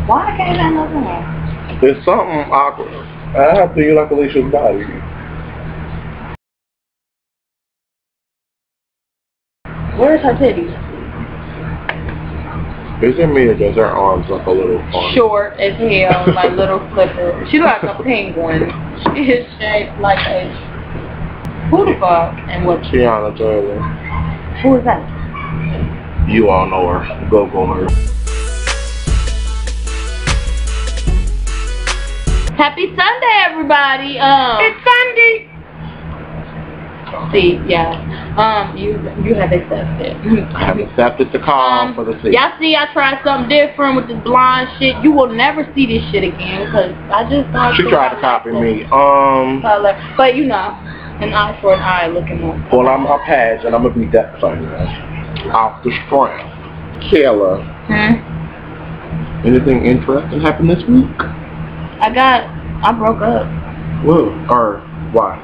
Why I can't have nothing? There's something awkward. I have to you like Alicia's body. Where's her titties? Is it me or does her arms look a little funny? Short as hell, like little flippers. She looks like a penguin. She is shaped like a... Who the fuck? And what? Tiana Taylor. Who is that? You all know her. Google her. Happy Sunday, everybody. It's Sunday. See, yeah. You have accepted. I have accepted the call for the seat. Y'all see, I tried something different with this blonde shit. You will never see this shit again, because I just thought... She tried to copy me. Color. But you know, an eye for an eye looking more. Well, I'm a patch, and I'm going to beat that thing off the strap. Kayla. Anything interesting happened this week? I broke up. Whoa. Or why?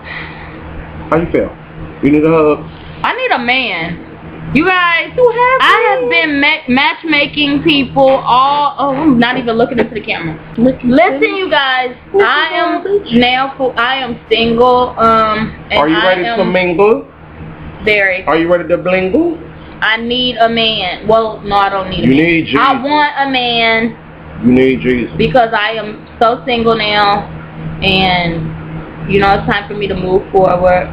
How you feel? You need a hug? I need a man. You guys, I have been matchmaking people all... Oh, I'm not even looking into the camera. Listen, you guys. I am single. And are you ready to mingle? Very. Are you ready to blingle? I need a man. Well, no, I don't need a man. You need Jesus. I want a man. You need Jesus. Because I am so single now. And, you know, it's time for me to move forward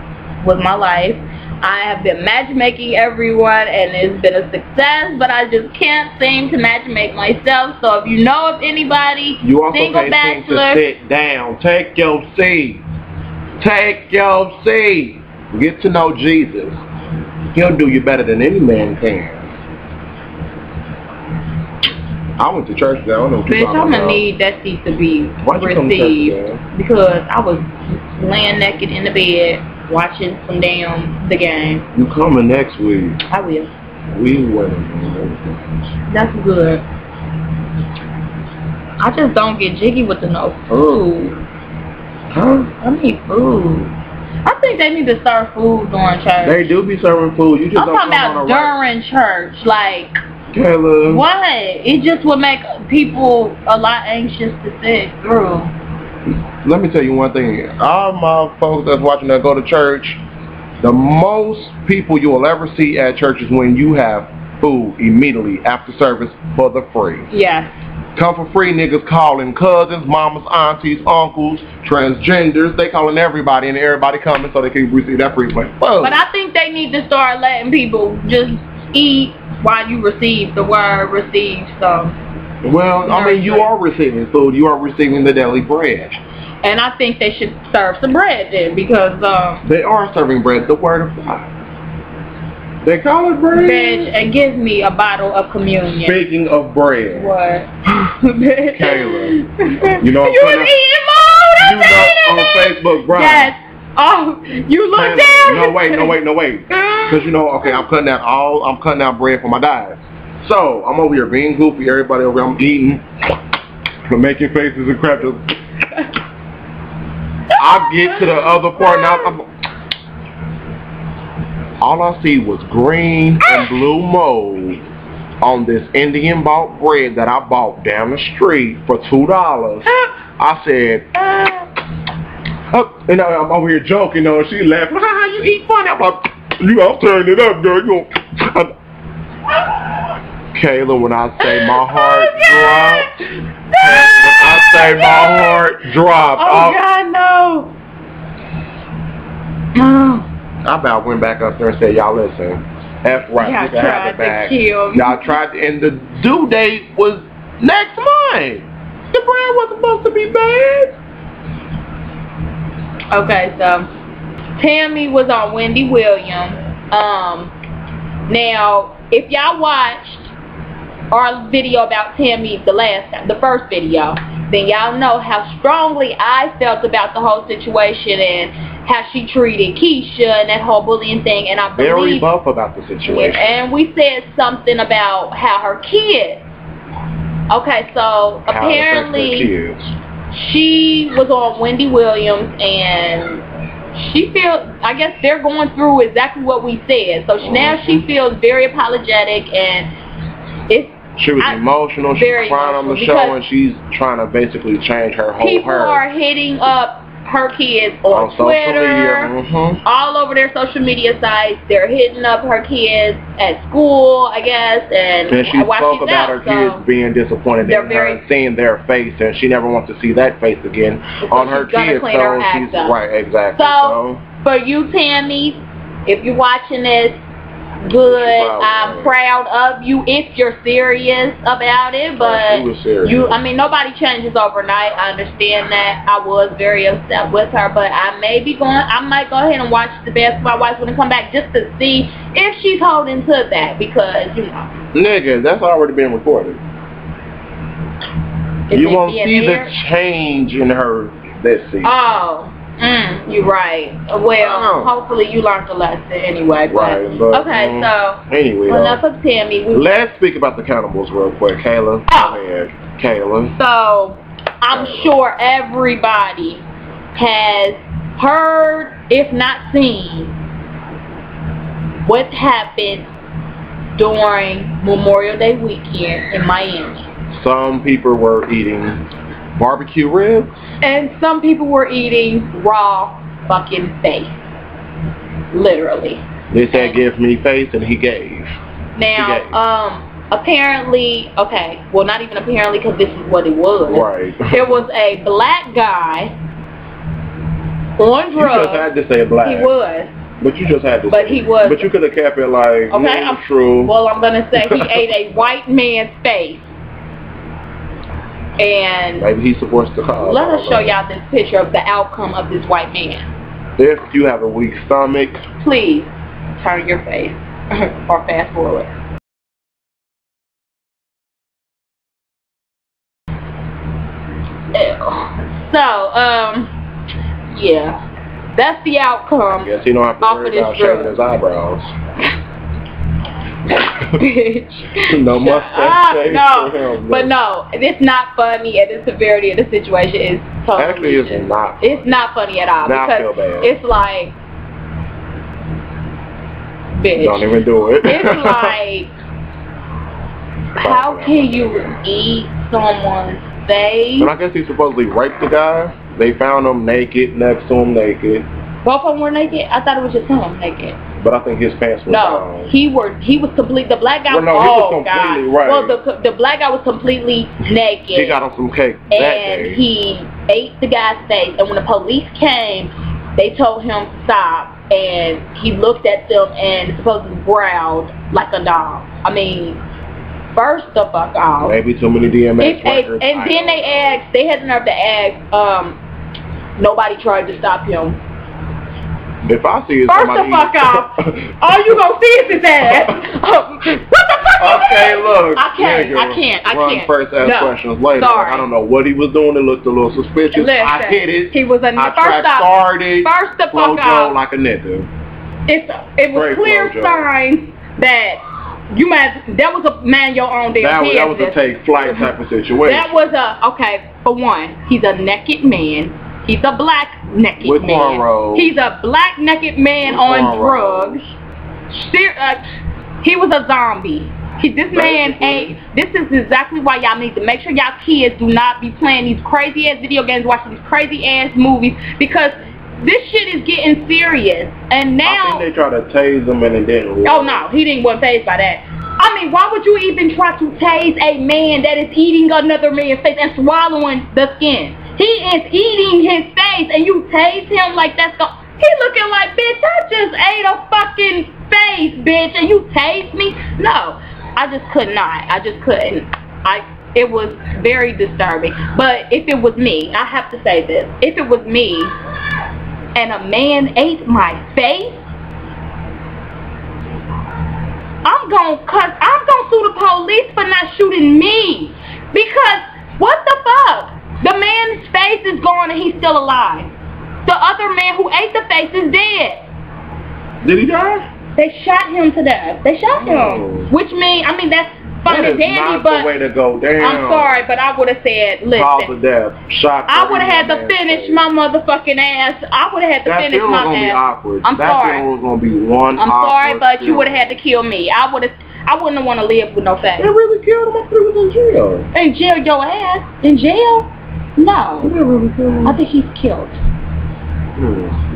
with my life. I have been matchmaking everyone and it's been a success, but I just can't seem to matchmake myself. So if you know of anybody, you also single bachelor, to sit down, take your seat, take your seat, get to know Jesus. He'll do you better than any man can. I went to church today. I don't know what bitch, I'm gonna need that seat to be received because I was laying naked in the bed watching some the game. You coming next week? I will. We will. That's good. I just don't get jiggy with the no food. Huh? I need food. I think they need to serve food during church. They do be serving food. You just I'm talking about during church, like. Kayla. What? It just would make people a lot anxious to sit through. Let me tell you one thing. All my folks that's watching that go to church, the most people you will ever see at church is when you have food immediately after service for the free. Yeah. Come for free niggas calling cousins, mamas, aunties, uncles, transgenders. They calling everybody and everybody coming so they can receive that free food. But I think they need to start letting people just eat while you receive the word receive some. Well, I mean, you are receiving food. You are receiving the daily bread. And I think they should serve some bread then, because they are serving bread, the word of God. They call it bread. Bitch, and give me a bottle of communion. Speaking of bread. What? Kayla. You know you was eating more. You know on Facebook, bro. Yes. Oh, you look down. No wait. Because you know, okay, I'm cutting out bread for my diet. So I'm over here being goofy. Everybody over here, I'm eating, I'm making faces and crap. I get to the other part now. All I see was green and blue mold on this Indian bought bread that I bought down the street for $2. I said, and I'm over here joking, you know, and she laughing. Ha, you eat funny. I'm like, I'm turning it up, girl. Kayla, when I say my heart dropped, Oh God, no. I about went back up there and said, y'all listen, F right, y'all tried to kill me. Y'all tried to, and the due date was next month. The bread wasn't supposed to be bad. Okay, so Tami was on Wendy Williams. Now, if y'all watched our video about Tami the first video, then y'all know how strongly I felt about the whole situation and how she treated Keisha and that whole bullying thing. And I believe very buff about the situation. And we said something about how her kids. Okay, so apparently she was on Wendy Williams and she feels, I guess they're going through exactly what we said. So now she feels very apologetic, and it's She was emotional. She was crying on the show, and she's trying to basically change her whole people are hitting up her kids on Twitter, all over their social media sites. They're hitting up her kids at school, I guess, and she spoke about her kids being disappointed in her and seeing their face, and she never wants to see that face again on her kids. So she's right, exactly. So for you, Tammy, if you're watching this, good. I'm proud of you if you're serious about it, but I mean, nobody changes overnight. I understand that. I was very upset with her, but I might go ahead and watch the Basketball Wives when I come back just to see if she's holding to that, because you know, nigga, that's already been recorded. You won't see the change in her this season. Oh. You're right. Well, hopefully you learned the lesson anyway. But, okay, so anyway, enough of Tammy. Let's speak about the cannibals real quick, Kayla. Kayla. So I'm sure everybody has heard, if not seen, what happened during Memorial Day weekend in Miami. Some people were eating barbecue ribs, and some people were eating raw fucking face. Literally. They said, give me face, and he gave. Now, apparently, okay, well, not even apparently, because this is what it was. Right. There was a black guy on drugs. You just had to say black. He was. But you just had to say he was. But you could have kept it like, okay, true. Well, I'm going to say he ate a white man's face. And maybe he supports the cause. Let us show y'all this picture of the outcome of this white man. If you have a weak stomach, please turn your face or fast forward. So, yeah, that's the outcome. Yes, he don't have to worry about shaving his eyebrows. Bitch. No mustache. No, but no, it's not funny, and the severity of the situation is totally. Actually, it's not funny. It's not funny at all. Now because I feel bad. It's like, bitch. Don't even do it. It's like, how can you eat someone's face? And I guess he supposedly raped the guy. They found him naked, next to him naked. Both of them were naked? I thought it was just him naked. But I think his pants were down. No, he was complete. The black guy he was completely right. Well, the black guy was completely naked. He got him some cake that day. And he ate the guy's face. And when the police came, they told him to stop. And he looked at them and supposedly growled like a dog. I mean, first the fuck off. Maybe too many DMX records. And then they had the nerve to ask, nobody tried to stop him. If I see it, first the fuck off. All you gonna see is his ass. What the fuck? Okay, look. I can't. First ask questions later. Sorry. I don't know what he was doing. It looked a little suspicious. Listen, I hit it. He was a first the fuck off. Like a nigga. It was clear signs that you might. That was a man your own damn business. That was a take flight type of situation. That was for one, he's a naked man. He's a black naked with man. Cornrows. He's a black naked man with on drugs. He was a zombie. This man ain't. This is exactly why y'all need to make sure y'all kids do not be playing these crazy ass video games, watching these crazy ass movies, because this shit is getting serious. And now I think they tried to tase him and it didn't work. Oh no, he wasn't tased by that. I mean, why would you even try to tase a man that is eating another man's face and swallowing the skin? He is eating his face and you tase him like that's he looking like, bitch, I just ate a fucking face, bitch, and you tase me? No, I just could not. I just couldn't. It was very disturbing. But if it was me, I have to say this. If it was me and a man ate my face, I'm gonna sue the police for not shooting me. Because what the fuck? The man's face is gone and he's still alive. The other man who ate the face is dead. Did he die? They shot him to death. They shot him. Which means, I mean, that's fine and dandy, but the way to go. Damn. I'm sorry, but I would have said, listen. Cause of death. Shock. I would have had to finish my motherfucking ass. I would have had to finish my ass. Be awkward. I'm sorry. That was gonna be one. I'm sorry, but you would have had to kill me. I would have. I wouldn't want to live with no face. They really killed him after he was in jail. In jail, your ass? In jail? No. They really killed him. I think he's killed.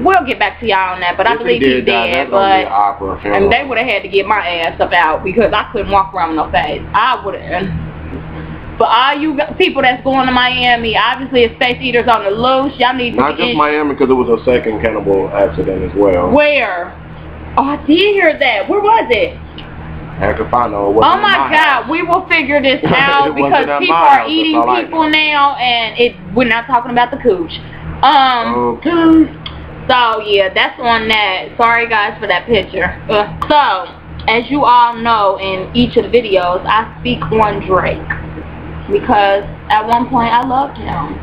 We'll get back to y'all on that, but I believe he's dead. But and they would have had to get my ass up out because I couldn't walk around with no face. I wouldn't. But all you people that's going to Miami, obviously it's face eaters on the loose. Y'all need to not just Miami, because it was a second cannibal accident as well. Where? Oh, I did hear that. Where was it? Heck if I know. Oh my God, we will figure this out because people are eating people now, and we're not talking about the cooch. Okay. So yeah, that's on that. Sorry guys for that picture. So as you all know, in each of the videos, I speak on Drake because at one point I loved him.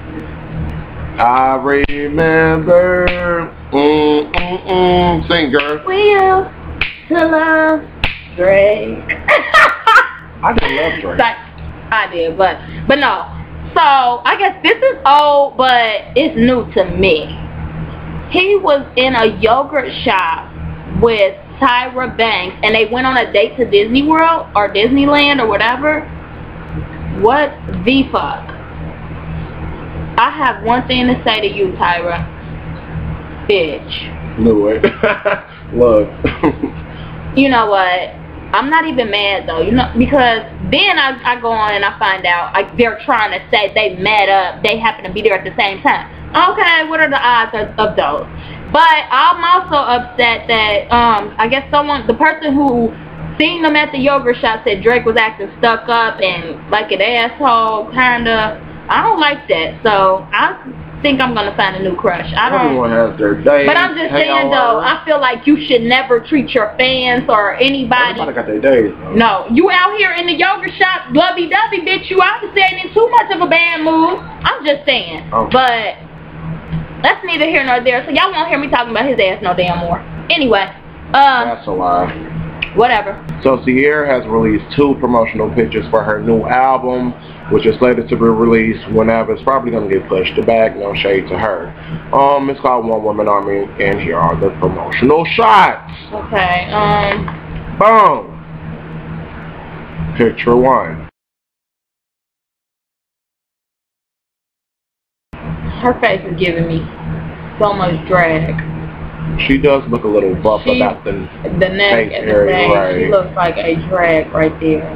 I remember. Sing, girl. We used to love Drake. I didn't love Drake. I did, but no. So I guess this is old, but it's new to me. He was in a yogurt shop with Tyra Banks, and they went on a date to Disney World or Disneyland or whatever. What the fuck? I have one thing to say to you, Tyra. Bitch. No way. Look. You know what? I'm not even mad though, you know, because then I go on and I find out like they're trying to say they met up, they happen to be there at the same time. Okay, what are the odds of those? But I'm also upset that I guess the person who seen them at the yogurt shop said Drake was acting stuck up and like an asshole, kinda. I don't like that, so I think I'm gonna find a new crush. Everyone has their day. But I'm just saying though, I feel like you should never treat your fans or anybody. Everybody got their days. No, you out here in the yogurt shop, lovey-dovey, bitch. You obviously ain't in too much of a bad mood. I'm just saying. Okay. But that's neither here nor there. So y'all won't hear me talking about his ass no damn more. Anyway, that's a lie. Whatever. So Ciara has released 2 promotional pictures for her new album, which is slated to be released whenever. It's probably going to get pushed back. No shade to her. It's called One Woman Army, and here are the promotional shots. Okay. Boom. Picture 1. Her face is giving me so much drag. She does look a little buff about the neck and the face. Right. She looks like a drag right there.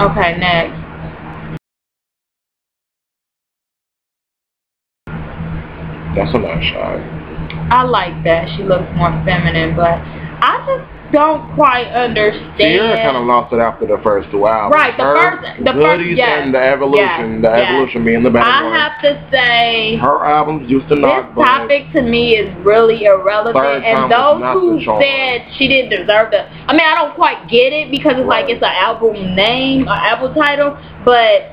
Okay, next. That's a nice shot. I like that. She looks more feminine, but I just don't quite understand. Ciara kind of lost it after the first 2 albums. Right, the first, yes, and the Evolution, Evolution being the better one. I have to say, her albums used to knock. This topic to me is really irrelevant, and those who said she didn't deserve the, I mean, I don't quite get it because it's like it's an album name, an album title, but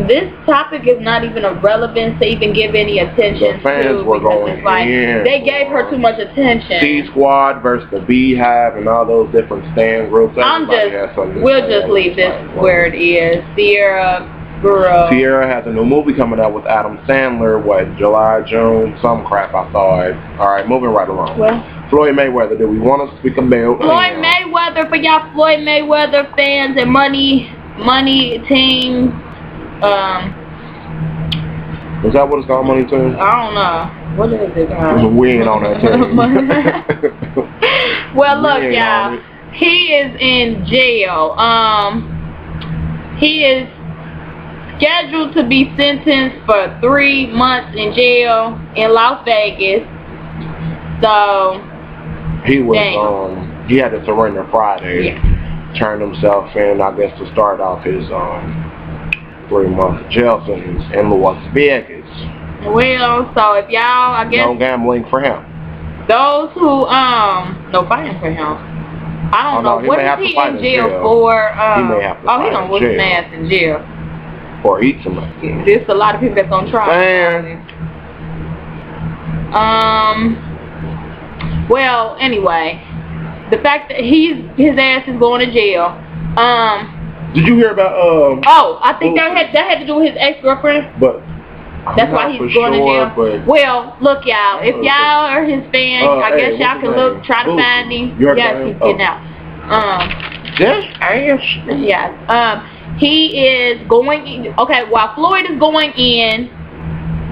this topic is not even relevant to even give any attention. The fans were going in. They gave her too much attention. C Squad versus the Beehive and all those different stand groups. We'll just leave this where it is. Ciara, girl. Ciara has a new movie coming out with Adam Sandler. What, July, June? Some crap, I saw it. Alright, moving right along. Well, Floyd Mayweather. Do we want to speak about Floyd Mayweather, for y'all Floyd Mayweather fans and money team? Is that what it's called, Money Team? I don't know. What is it, guys? We ain't on that team. Well, look, y'all. He is in jail. He is scheduled to be sentenced for 3 months in jail in Las Vegas. So he was he had to surrender Friday. Yeah. Turned himself in, I guess, to start off his 3-month jail sentence in Las Vegas. Well, so if y'all, I guess, no gambling for him. Those who no fighting for him. I don't know. What is he in jail for? He may have to he gonna whoop his ass in jail. Or eat somebody. There's a lot of people that's gonna try. Well, anyway, the fact that his ass is going to jail. Did you hear about I think that had to do with his ex-girlfriend. But that's why he's going to jail. Well, look, y'all. If y'all are his fans, I guess y'all can try to find him. Yes, he's getting out. Yes. He is going in. Okay, while Floyd is going in,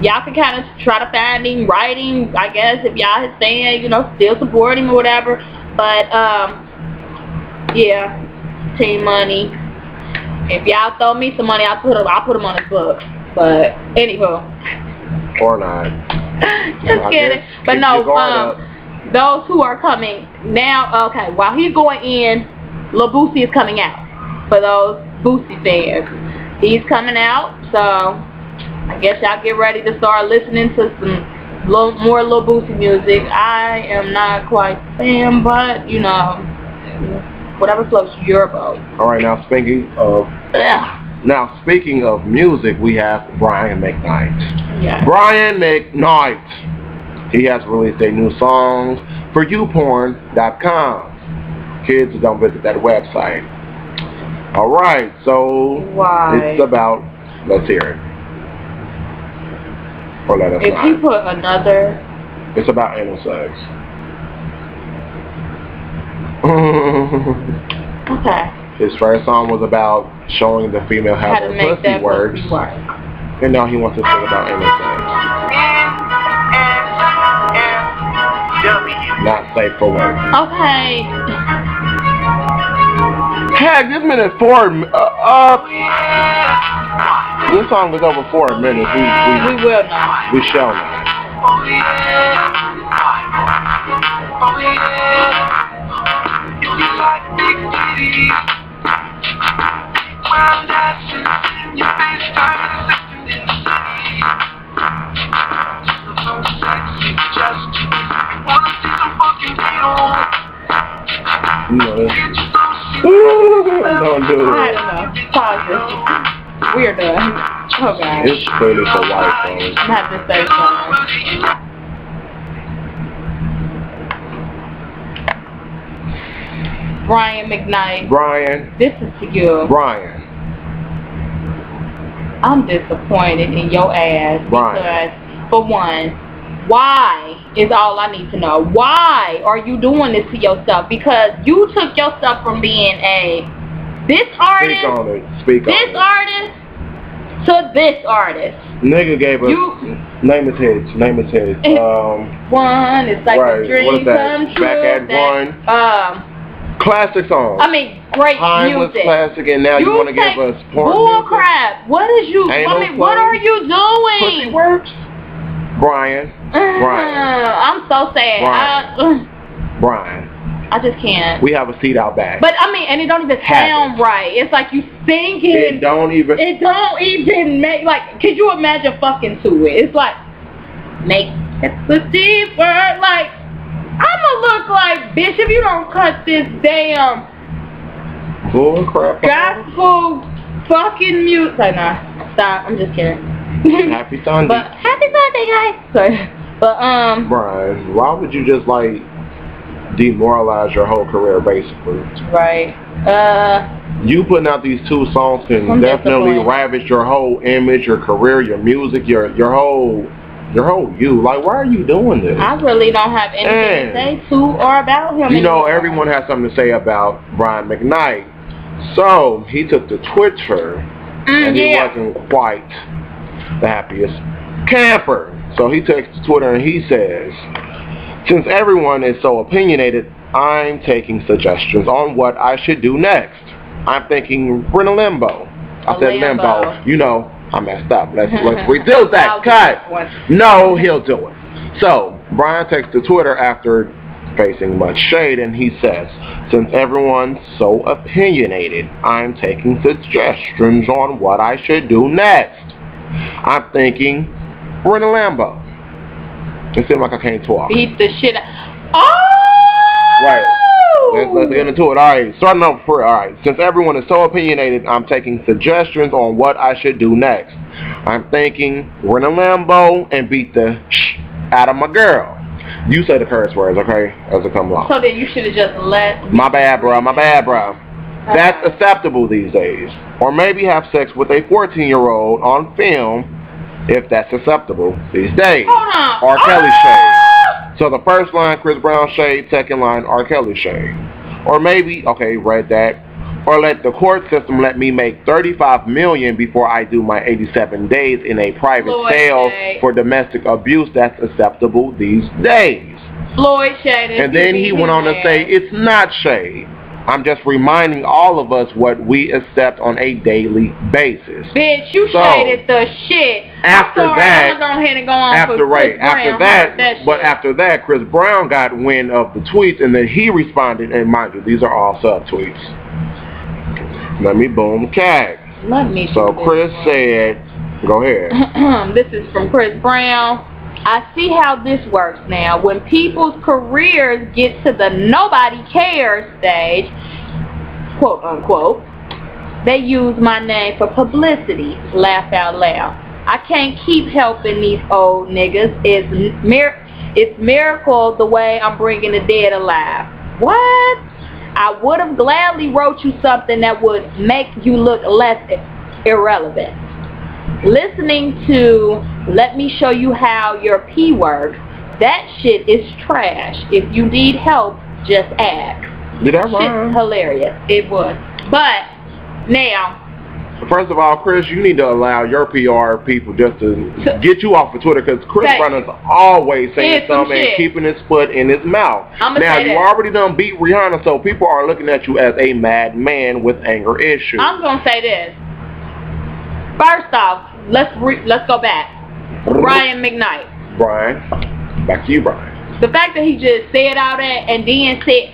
y'all can kind of try to find him writing, I guess, if y'all is saying, you know, still support him or whatever. But, yeah, Team Money. If y'all throw me some money, I'll put him on his book. But, anywho. Or not. Just kidding. But no, those who are coming now, okay, while he's going in, Lil Boosie is coming out. For those Boosie fans. He's coming out, so I guess y'all get ready to start listening to some more Lil Boosie music. I am not quite a fan, but, you know, whatever floats your boat. Alright, now speaking of music, we have Brian Mcknight. Yeah. Brian Mcknight. He has released a new song for YouPorn.com. Kids, don't visit that website. Alright, so it's about, let's hear it. Or let us know. If he put another... It's about anal sex. Okay. His first song was about showing the female how the pussy works. And now he wants to sing about anal sex. Not safe for work. Okay. Heck, this minute 4. This song is over 4 minutes. We will not. We shall not. You know this. Don't do it. I don't know. Pause this. We're done. Oh god. It's clearly for white folks. I'm having to say something. Brian Mcknight. Brian. This is for you. Brian. I'm disappointed in your ass. Brian. Because, for one, why is all I need to know. Why are you doing this to yourself? Because you took yourself from being this artist, Speak on it. Speak on it. artist, to this artist. Nigga gave us name his hits. Name his hits. One, it's like a dream come true. Back at One. Classic song. I mean, great timeless music. Classic, and now you want to give us porn bull music? crap. What is you? What are you doing? Pussy works. Brian. I'm so sad. Brian. I just can't. We have a seat out back. But I mean, and it don't even sound right. It's like you singing. It don't even make, like, could you imagine fucking to it? It's like, make it pussy word. Like, I'ma look like, bitch, if you don't cut this damn bull crap gospel fucking music. Like, nah, stop. I'm just kidding. Happy Sunday. But happy Sunday, guys. Sorry. But Brian, why would you just like demoralize your whole career, basically? Right. You putting out these 2 songs can definitely ravage your whole image, your career, your music, your whole you. Like, why are you doing this? I really don't have anything to say to or about him. You know, everyone has something to say about Brian Mcknight. So he took to Twitter, and he wasn't quite the happiest camper. So he takes to Twitter and he says, "Since everyone is so opinionated, I'm taking suggestions on what I should do next. I'm thinking we're in a limbo." I said limbo. You know, I messed up. Let's redo that. Cut. No, he'll do it. So Brian takes to Twitter after facing much shade, and he says, "Since everyone's so opinionated, I'm taking suggestions on what I should do next. I'm thinking we're in a limbo." It seems like I can't talk. Beat the shit out. Oh! Right. Let's get into it. Alright, starting off for alright. Since everyone is so opinionated, I'm taking suggestions on what I should do next. I'm thinking we're in a limbo and beat the out of my girl. You say the curse words, okay? As it comes along. So then you should have just let... My bad, bro. My bad, bro. That's acceptable these days. Or maybe have sex with a 14-year-old on film if that's acceptable these days. Hold on. Or Kelly shade. So the first line, Chris Brown shade. Second line, R. Kelly shade. Or maybe, okay, read that. Or let the court system let me make $35 million before I do my 87 days in a private sale for domestic abuse. That's acceptable these days. Floyd shade. And then he went on to say, it's not shade. I'm just reminding all of us what we accept on a daily basis. Bitch, you shaded the shit. After that, after that, Chris Brown got wind of the tweets, and then he responded. And mind you, these are all subtweets. Let me boom tag. So Chris said, go ahead. This is from Chris Brown. I see how this works now. When people's careers get to the nobody cares stage, quote unquote, they use my name for publicity. Laugh out loud. I can't keep helping these old niggas. It's miracle the way I'm bringing the dead alive. What? I would have gladly wrote you something that would make you look less irrelevant. Listening to let me show you how your P works, that shit is trash. If you need help, just ask. Did that rhyme? Shit's hilarious. It was. But now, first of all, Chris, you need to allow your PR people just to get you off of Twitter, because Chris Brown is always saying something and keeping his foot in his mouth. Now, you already done beat Rihanna, so people are looking at you as a madman with anger issues. I'm gonna say this. First off, let's go back. Brian Mcknight. Brian, back to you, Brian. The fact that he just said all that and then said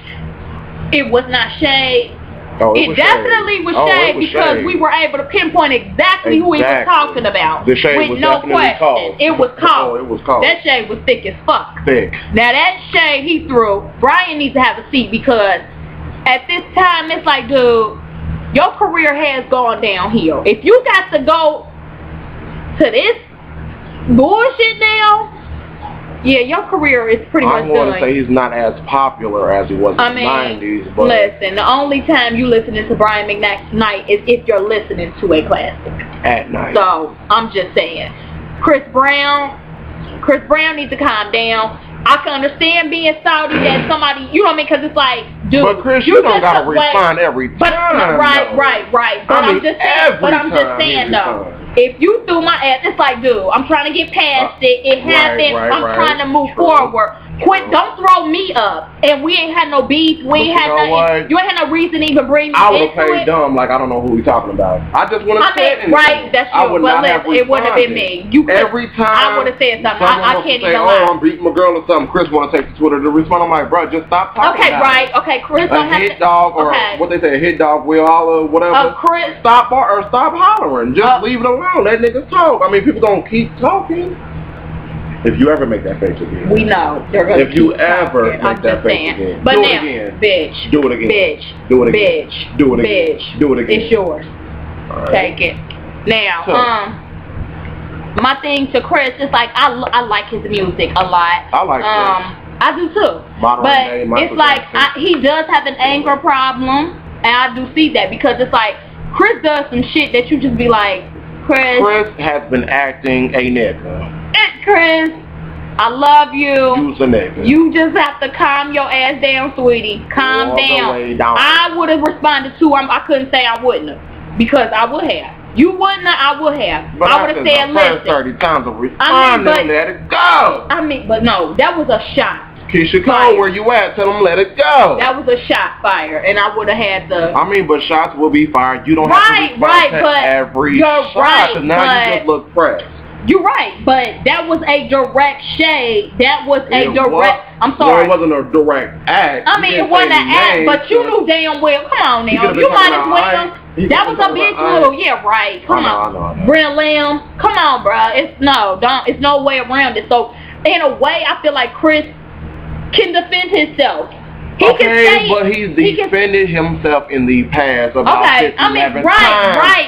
it was not shade. Oh, it definitely was shade because we were able to pinpoint exactly who he was talking about. The shade with was no question. Cold. It was cold. Oh, it was cold. That shade was thick as fuck. Thick. Now that shade he threw, Brian needs to have a seat, because at this time it's like, dude, your career has gone downhill. If you got to go to this bullshit now, yeah, your career is pretty much done. I want to say he's not as popular as he was in the 90s. But listen, the only time you listening to Brian Mcknight is if you're listening to a classic. At night. So, I'm just saying. Chris Brown needs to calm down. I can understand being salty that somebody, you know what I mean, because it's like, dude. But Chris, you don't got to respond every time. But, right. But I'm just saying, though. If you threw my ass, it's like, dude, I'm trying to get past it. It happened. I'm trying to move forward. Quit. Don't throw me up. And we ain't had no beef. We ain't had nothing. You ain't had no reason to even bring me into it. I would have played dumb, like I don't know who we talking about. I just want to say it. Right, that's true. Well, it wouldn't have been me. Every time I would have said something. I can't even lie. Oh, I'm beating my girl or something. Chris want to take to Twitter to respond. I'm like, bro, just stop talking about it. Okay, Chris don't have to. A hit dog, or what they say, a hit dog will holler, whatever. Chris. Stop hollering. Just leave it alone. Let niggas talk. I mean, people gonna keep talking. If you ever make that face again, we know they're gonna. If you ever make that face again, but do now, it again. Bitch. Do it again. Bitch. Do it again. Bitch. Do it again. Bitch. Do it again. It's yours. Right. Take it. Now, my thing to Chris is like I like his music a lot. I like Chris. I do too. But it's like he does have an anger problem, and I do see that, because it's like Chris does some shit that you just be like, Chris has been acting a nigga. Chris, I love you. You's a nigga. You just have to calm your ass down, sweetie. Calm down. I would have responded too. I couldn't say I wouldn't have, because I would have. You wouldn't have, I would have. But I would have said, listen. 30 times of responding, let it go. But no, that was a shot. Keisha Cole, where you at? Tell them let it go. That was a shot fired, and I would have had the. I mean, but shots will be fired. You don't have to respond to every shot. Right, now you just look pressed. You're right, but that was a direct shade. That was a direct. I'm sorry. No, it wasn't a direct act. I mean, it wasn't an act, but you knew damn well. Come on now, you might as well. That was a big move. Yeah, right. Come on, Brent Lamb. Come on, bro. It's no way around it. So in a way, I feel like Chris can defend himself. But he's defended himself in the past about 11 times. Right.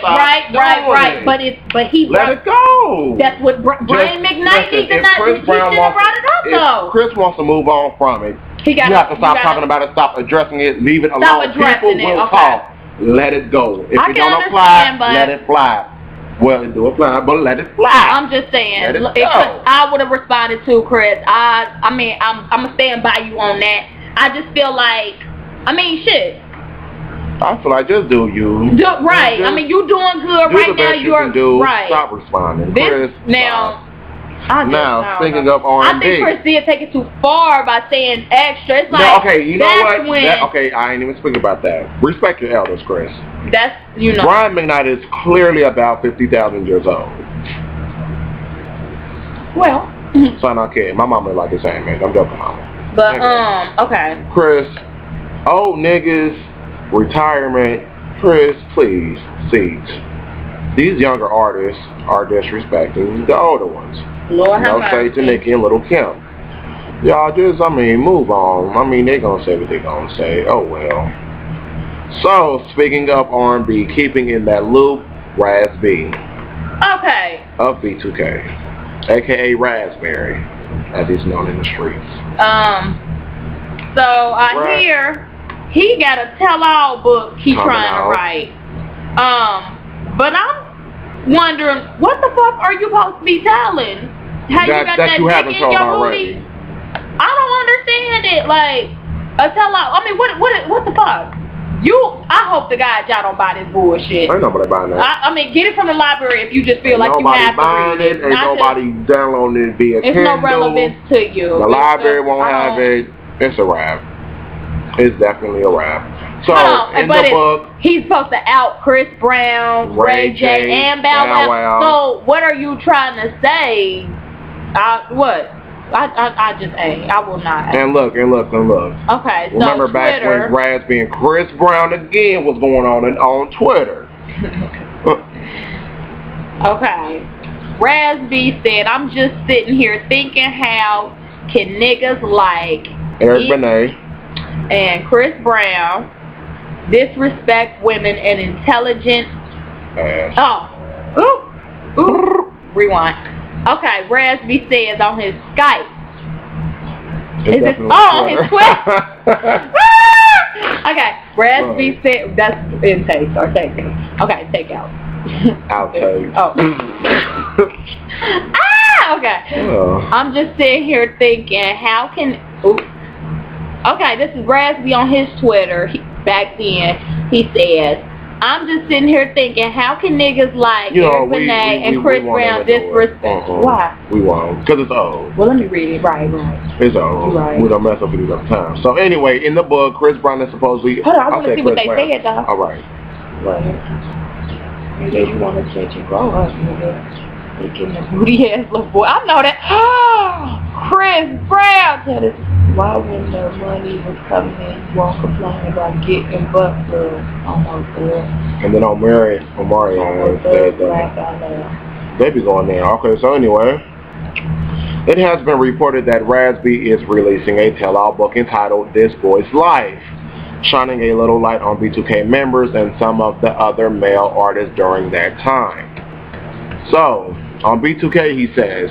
But he let it go. That's what Brian Mcknight needs to not. He should have brought it up though. If Chris wants to move on from it, you have to stop talking about it. Stop addressing it. Leave it alone. People will talk. Let it go. If it don't apply, let it fly. Well, it do apply, but let it fly. I'm just saying. I would have responded too, Chris. I mean, I'm gonna stand by you on that. I just feel like, I mean, shit. I feel like just do you. Right. I mean, you doing good right now. You're right. Stop responding, Chris. Now. Speaking of R&B, I think Chris did take it too far by saying extra. It's like, no, okay, you know what? Okay, I ain't even speaking about that. Respect your elders, Chris. That's, you know. Brian McKnight is clearly about 50,000 years old. Well. So I'm not kidding. My mama like the same age. I'm joking, mama. But, okay. Chris, old niggas, retirement, Chris, please, cease. These younger artists are disrespecting the older ones. Lord have mercy. Say to Nicki and Little Kim. Y'all just, I mean, move on. I mean, they gonna say what they gonna say. Oh well. So, speaking of R&B, keeping in that loop, Raz B. Okay. Of B2K. AKA Raspberry, as he's known in the streets. So I hear he got a tell-all book he trying to write. But I'm wondering, what the fuck are you supposed to be telling? How you got that dick in your booty? I don't understand it. Like, a tell-all. I mean, what the fuck? I hope to God y'all don't buy this bullshit. Ain't nobody buying that. I mean, get it from the library if you just feel like you have to read it. Ain't nobody downloading it via Kindle. It's no relevance to you. The library won't have it. It's a wrap. It's definitely a wrap. So, in the book, he's supposed to out Chris Brown, Ray J, and Bow Wow. So, what are you trying to say? What? I just ain't. I will not. And look. Okay, so remember back when Raspy and Chris Brown again was going on Twitter. Okay. Raspy said, I'm just sitting here thinking how can niggas like Eric Benet and Chris Brown disrespect women and intelligent rewind. Okay, Raspy says on his Skype. On his Twitter. Okay, Raspy said that's intake or take it. Okay, take out. Outtake. Okay. I'm just sitting here thinking, how can okay, this is Raspy on his Twitter. Back then, he says, I'm just sitting here thinking, how can niggas like Eric Benet and Chris Brown disrespect? Why? We won't, because it's old. Well, let me read it. Right. It's old. Right. We don't mess up with these other times. So anyway, in the book, Chris Brown is supposedly... Hold on, I want to see what they said, though. All right. Nigga, you want to change and grow up, nigga. They getting a booty ass little boy. I know that. Chris Brown. Tell us why when the money was coming in, you won't complain about getting butt plugs. Almost there. And then on Mario said that they be going there. Okay, so anyway, it has been reported that Raspy is releasing a tell-all book entitled This Boy's Life, shining a little light on B2K members and some of the other male artists during that time. So, on B2K he says,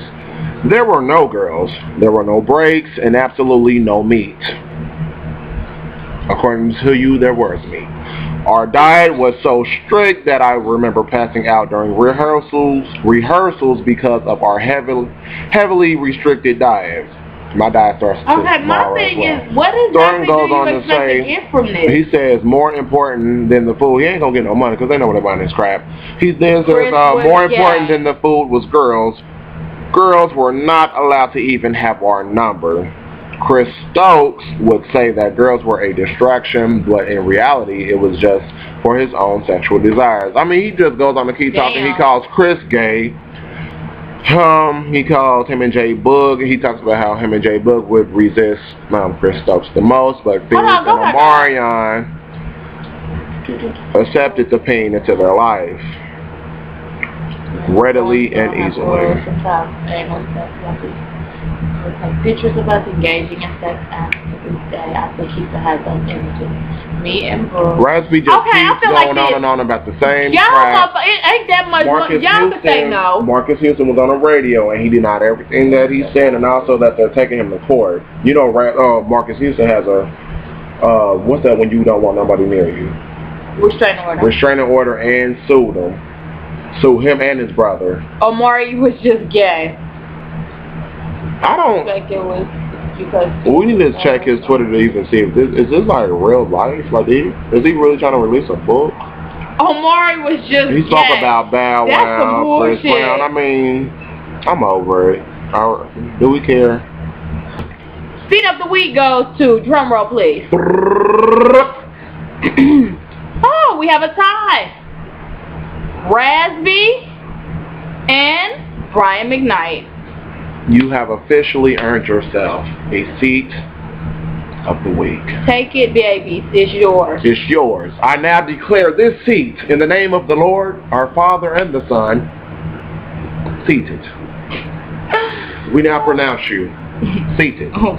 there were no girls, there were no breaks, and absolutely no meat. According to you, there was meat. Our diet was so strict that I remember passing out during rehearsals because of our heavily restricted diet. My diet starts to okay, my thing is, what is Thornton goes on to say, from this? he says, more important than the food. He ain't gonna get no money because they know what they're buying this crap. He then says, more important than the food was girls. Girls were not allowed to even have our number. Chris Stokes would say that girls were a distraction, but in reality, it was just for his own sexual desires. I mean, he just goes on to keep talking. He calls Chris gay. He called him and Jay Boog. He talks about how him and Jay Boog would resist Chris Stokes the most, but Felix and Omarion accepted the pain into their life readily and easily. Take pictures of us engaging in sex acts every day. I think he should have those images. Me and Brooke. Raspy just keeps going on and on about the same crap. It ain't that much. Y'all can say no. Marcus Houston was on the radio and he denied everything that he said, and also that they're taking him to court. You know, Marcus Houston has a what's that when you don't want nobody near you? Restraining order. Restraining order, and sued him. So him and his brother. Omari was just gay. I don't think it was because we need to check his Twitter to even see if this is like real life. Like is he really trying to release a book? Omari was just He spoke about Bow Wow, Chris Brown. I mean, I'm over it. Do we care? Speed of the week goes to, drum roll please. Oh, we have a tie. Rasby and Brian Mcknight. You have officially earned yourself a seat of the week. Take it, babies. It's yours. It's yours. I now declare this seat in the name of the Lord, our Father, and the Son, seated. We now pronounce you seated. Oh,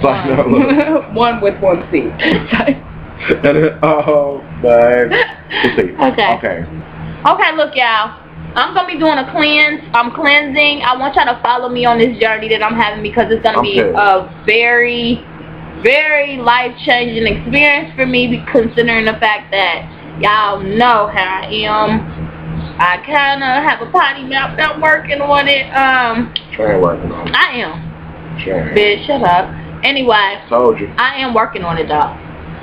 one with one seat. But we'll see. Okay, look, y'all. I'm going to be doing a cleanse. I'm cleansing. I want y'all to follow me on this journey that I'm having because it's going to be a very, very life-changing experience for me, considering the fact that y'all know how I am. I kind of have a potty mouth. I'm working on it. Sure ain't working on it. I am. Sure. Bitch, shut up. Anyway. Told you. I am working on it, though.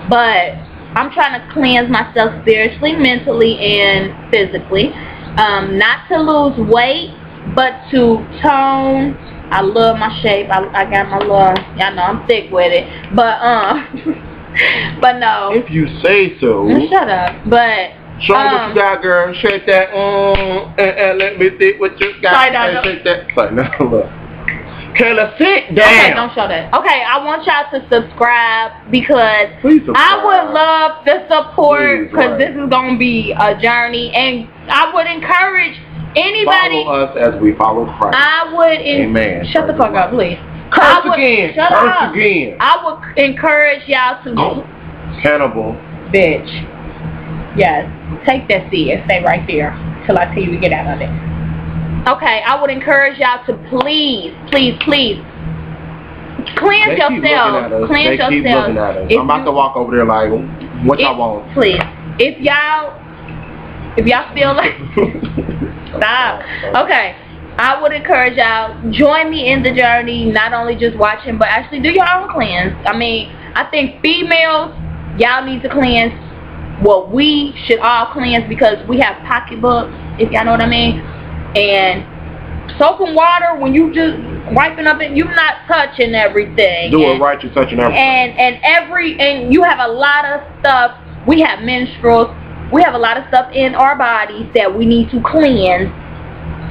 But I'm trying to cleanse myself spiritually, mentally, and physically. Not to lose weight, but to tone. I love my shape. I got my love. Y'all know I'm thick with it. But but no. If you say so. Shut up. But show me what you got, girl. Shake that. And let me see what you got. Shake that. Like, no, look. Kayla, sit down. Okay, don't show that. Okay, I want y'all to subscribe because subscribe. I would love the support because this is going to be a journey, and I would encourage anybody. Follow us as we follow Christ. I would. Amen. Shut the fuck up, please. Curse again. Shut Curse up. again. I would encourage y'all to. Cannibal. Bitch. Yes. Take that seat and stay right there till I tell you to get out of it. Okay, I would encourage y'all to please, please, please cleanse yourself. Cleanse yourself. Keep looking at us. I'm about to walk over there like, what y'all want? Please. If y'all feel like stop. Okay. I would encourage y'all, join me in the journey, not only just watching, but actually do your own cleanse. I mean, I think females, y'all need to cleanse. Well, we should all cleanse because we have pocketbooks, if y'all know what I mean. And soap and water, when you just wiping up it, you're not touching everything. Do it right, you're touching everything. And you have a lot of stuff. We have menstruals. We have a lot of stuff in our bodies that we need to cleanse.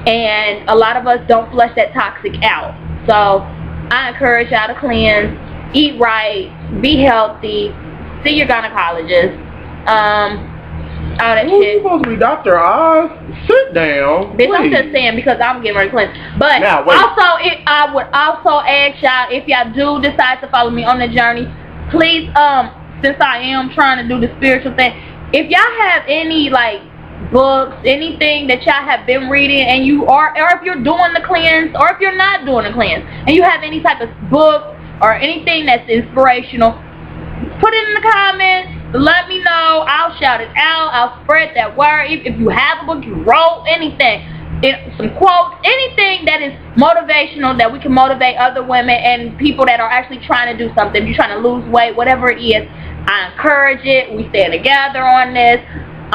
And a lot of us don't flush that toxic out. So I encourage y'all to cleanse, eat right, be healthy, see your gynecologist. All that shit. You supposed to be Dr. Oz. Sit down. Bitch, I'm just saying because I'm getting ready to cleanse. But now, also, I would also ask y'all, if y'all do decide to follow me on the journey, please, since I am trying to do the spiritual thing, if y'all have any like books, anything that y'all have been reading, and you are, or if you're doing the cleanse, or if you're not doing the cleanse, and you have any type of book or anything that's inspirational, put it in the comments. Let me know. I'll shout it out. I'll spread that word. If you have a book, you wrote anything, some quotes, anything that is motivational, that we can motivate other women and people that are actually trying to do something. If you're trying to lose weight, whatever it is, I encourage it. We stand together on this.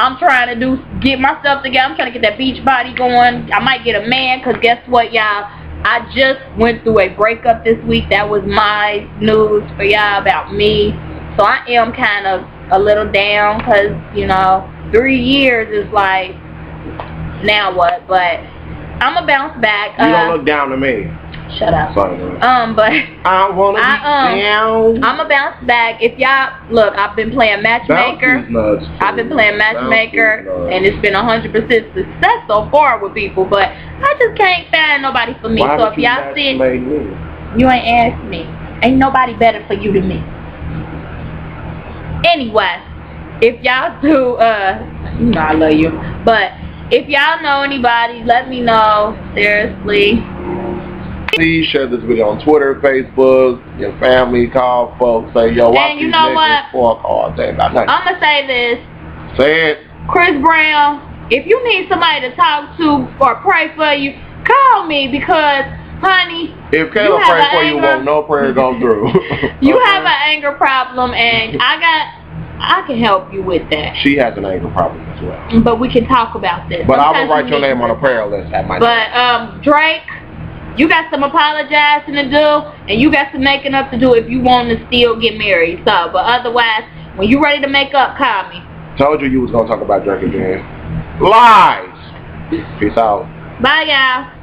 I'm trying to get myself together. I'm trying to get that beach body going. I might get a man because guess what, y'all? I just went through a breakup this week. That was my news for y'all about me. So I am kind of a little down because, you know, 3 years is like, now what? But I'm going to bounce back. You don't look down to me. Shut up. Sorry, but I want to be down. I'm going to bounce back. If y'all, look, I've been playing matchmaker. I've been playing matchmaker, and it's been 100% success so far with people, but I just can't find nobody for me. So if y'all see, you ain't asked me. Ain't nobody better for you than me. Anyway, if y'all do, you know I love you, but if y'all know anybody, let me know, seriously. Please share this video on Twitter, Facebook, your family, call folks, say, yo, watch these niggas fuck all day. I'm going to say this. Say it. Chris Brown If you need somebody to talk to or pray for you, call me because, honey, if Kayla prays for you, won't no prayer go through. You have an anger problem, and I can help you with that. She has an anger problem as well. But we can talk about this. But I will write your name on a prayer list at my But Drake, you got some apologizing to do, and you got some making up to do if you want to still get married. So, but otherwise, when you ready to make up, call me. Told you was gonna talk about Drake again. Lies. Peace out. Bye, y'all.